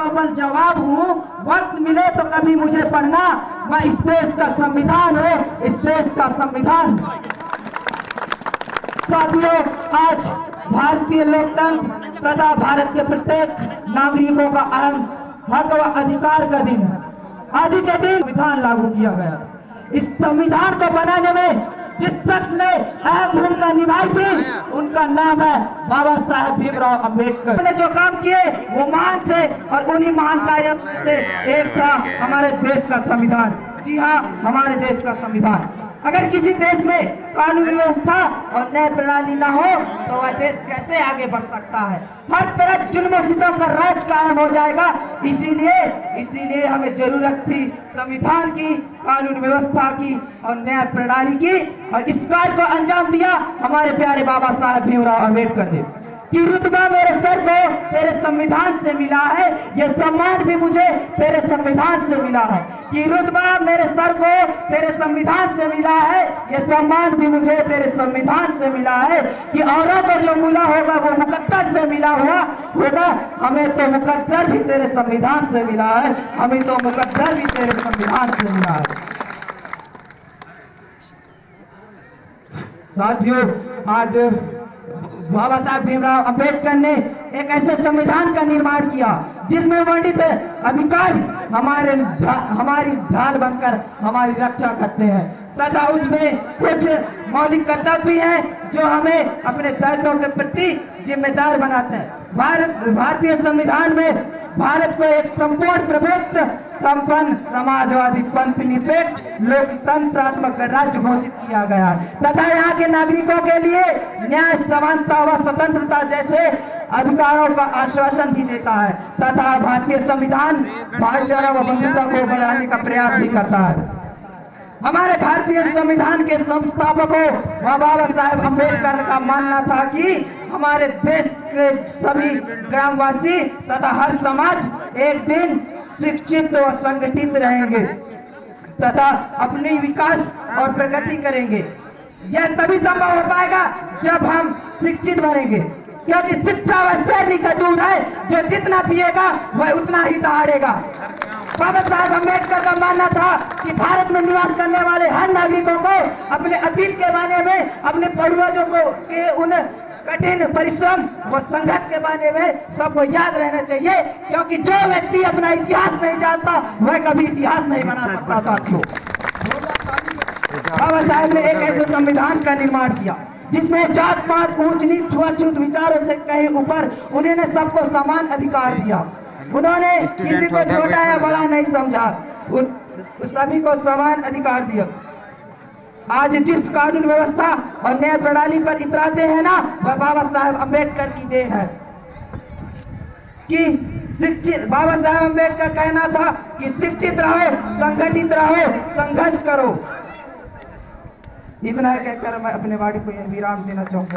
मुकम्मल जवाब हूँ। वक्त मिले तो कभी मुझे पढ़ना, मैं इस देश का संविधान हूँ, इस देश का संविधान। साथियों, आज भारतीय लोकतंत्र तथा भारत के प्रत्येक नागरिकों का अहम हक व अधिकार का दिन है। आज ही के दिन संविधान लागू किया गया। इस संविधान को बनाने में जिस शख्स ने अहम भूमिका निभाई थी, उनका नाम है बाबा साहेब भीमराव अम्बेडकर। उन्होंने जो काम किए वो महान थे और उन्हीं महान कार्यों से एक था हमारे देश का संविधान। जी हाँ, हमारे देश का संविधान। अगर किसी देश में कानून व्यवस्था और न्याय प्रणाली न हो तो वह देश कैसे आगे बढ़ सकता है? हर तरफ जुल्म और सितम का राज कायम हो जाएगा। इसीलिए हमें जरूरत थी संविधान की, कानून व्यवस्था की और न्याय प्रणाली की, और इस कार्य को अंजाम दिया हमारे प्यारे बाबा साहेब भीमराव अम्बेडकर ने। कि रुतबा मेरे सर को तेरे संविधान से मिला है, ये सम्मान भी मुझे तेरे संविधान से मिला है। कि रुतबा मेरे सर को तेरे संविधान से मिला है, ये सम्मान भी मुझे तेरे संविधान से मिला है। कि औरों को जो मिला होगा वो मुकद्दर से मिला हुआ होगा, हमें तो मुकद्दर भी तेरे संविधान से मिला है, हमें तो मुकद्दर भी तेरे संविधान से मिला है। साथियों, आज बाबा साहब भीमराव अम्बेडकर ने एक ऐसे संविधान का निर्माण किया जिसमें वर्णित अधिकार हमारी ढाल बनकर हमारी रक्षा करते हैं, तथा उसमें कुछ मौलिक कर्तव्य हैं जो हमें अपने दायित्वों के प्रति जिम्मेदार बनाते हैं। भारतीय संविधान में भारत को एक संपूर्ण प्रभुत्व संपन्न समाजवादी पंथ निरपेक्ष लोकतंत्रात्मक राज्य घोषित किया गया तथा यहाँ के नागरिकों के लिए न्याय, समानता व स्वतंत्रता जैसे अधिकारों का आश्वासन भी देता है तथा भारतीय संविधान भाईचारा व बंधुता को बढ़ाने का प्रयास भी करता है। हमारे भारतीय संविधान के संस्थापकों बाबा साहेब अम्बेडकर का मानना था कि हमारे देश के सभी ग्रामवासी तथा हर समाज एक दिन शिक्षित व संगठित रहेंगे तथा अपनी विकास और प्रगति करेंगे। यह तभी संभव हो पाएगा जब हम शिक्षित बनेंगे, क्योंकि शिक्षा वह शेरनी का दूध है जो जितना पिएगा वह उतना ही दहाड़ेगा। बाबा साहेब अम्बेडकर का मानना था कि भारत में निवास करने वाले हर नागरिकों को अपने अतीत के बारे में, अपने पूर्वजों को के उन कठिन परिश्रम व संघर्ष के बारे में सबको याद रहना चाहिए, क्योंकि जो व्यक्ति अपना इतिहास नहीं जानता वह कभी इतिहास नहीं बना सकता। साथियों, बाबा साहेब ने एक ऐसे संविधान का निर्माण किया जिसमें जात पात, ऊंच नीच, छुआछूत विचारों से कहीं ऊपर उन्होंने सबको समान अधिकार दिया। उन्होंने किसी को छोटा या बड़ा नहीं समझा, सभी को समान अधिकार दिया। आज जिस कानून व्यवस्था और न्याय प्रणाली पर इतराते हैं ना, वह बाबा साहेब अम्बेडकर की देन है। कि शिक्षित, बाबा साहेब अम्बेडकर कहना था कि शिक्षित रहो, संगठित रहो, संघर्ष करो। इतना कहकर मैं अपने वाणी को विराम देना चाहूंगा।